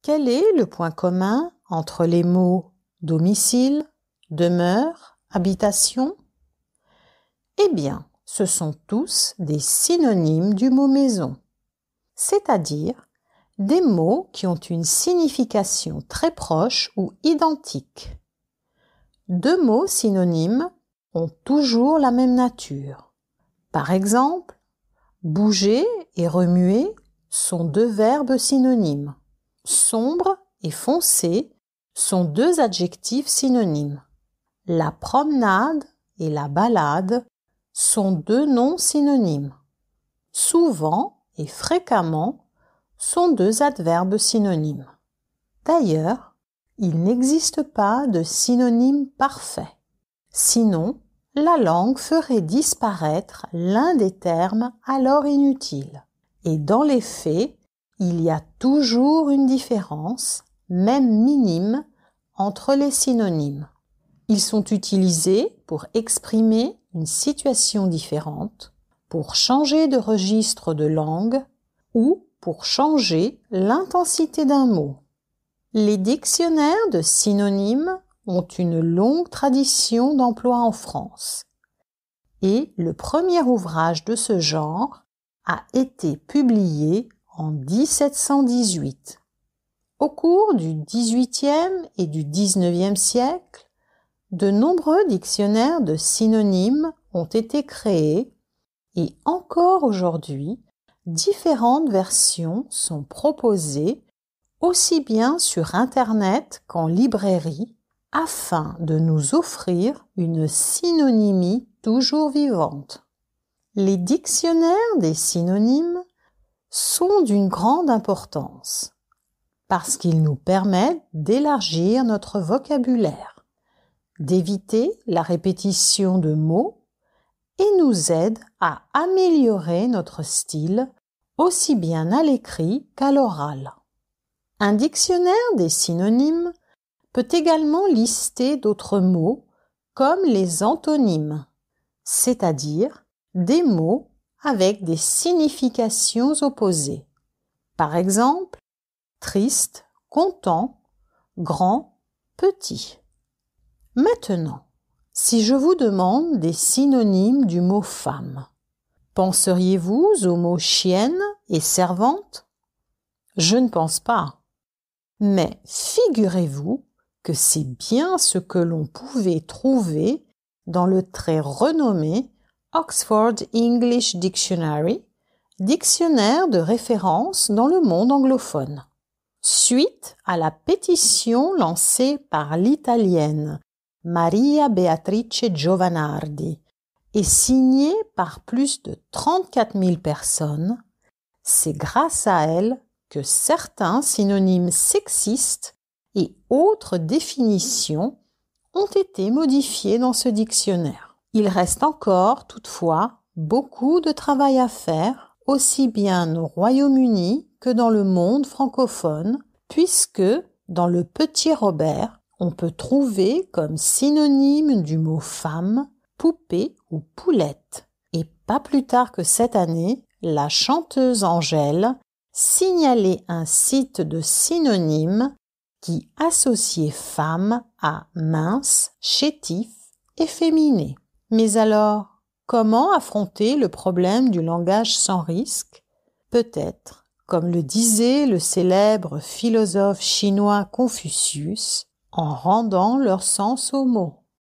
Quel est le point commun entre les mots domicile, demeure, habitation? Eh bien, ce sont tous des synonymes du mot maison, c'est-à-dire des mots qui ont une signification très proche ou identique. Deux mots synonymes ont toujours la même nature. Par exemple, bouger et remuer sont deux verbes synonymes. Sombre et foncé sont deux adjectifs synonymes. La promenade et la balade sont deux noms synonymes. Souvent et fréquemment sont deux adverbes synonymes. D'ailleurs, il n'existe pas de synonyme parfait. Sinon, la langue ferait disparaître l'un des termes alors inutiles. Et dans les faits, il y a toujours une différence, même minime, entre les synonymes. Ils sont utilisés pour exprimer une situation différente, pour changer de registre de langue ou pour changer l'intensité d'un mot. Les dictionnaires de synonymes ont une longue tradition d'emploi en France et le premier ouvrage de ce genre a été publié en 1718. Au cours du XVIIIe et du XIXe siècle, de nombreux dictionnaires de synonymes ont été créés et encore aujourd'hui, différentes versions sont proposées aussi bien sur Internet qu'en librairie afin de nous offrir une synonymie toujours vivante. Les dictionnaires des synonymes sont d'une grande importance parce qu'ils nous permettent d'élargir notre vocabulaire, d'éviter la répétition de mots et nous aident à améliorer notre style aussi bien à l'écrit qu'à l'oral. Un dictionnaire des synonymes peut également lister d'autres mots comme les antonymes, c'est-à-dire des mots avec des significations opposées. Par exemple, triste, content, grand, petit. Maintenant, si je vous demande des synonymes du mot femme, penseriez-vous aux mots chienne et servante? Je ne pense pas. Mais figurez-vous que c'est bien ce que l'on pouvait trouver dans le très renommé Oxford English Dictionary, dictionnaire de référence dans le monde anglophone. Suite à la pétition lancée par l'italienne Maria Beatrice Giovanardi et signée par plus de 34 000 personnes, c'est grâce à elle que certains synonymes sexistes et autres définitions ont été modifiés dans ce dictionnaire. Il reste encore, toutefois, beaucoup de travail à faire, aussi bien au Royaume-Uni que dans le monde francophone, puisque, dans le Petit Robert, on peut trouver comme synonyme du mot femme, poupée ou poulette. Et pas plus tard que cette année, la chanteuse Angèle signalait un site de synonymes qui associait femme à mince, chétif, efféminé. Mais alors, comment affronter le problème du langage sans risque? Peut-être, comme le disait le célèbre philosophe chinois Confucius, en rendant leur sens aux mots.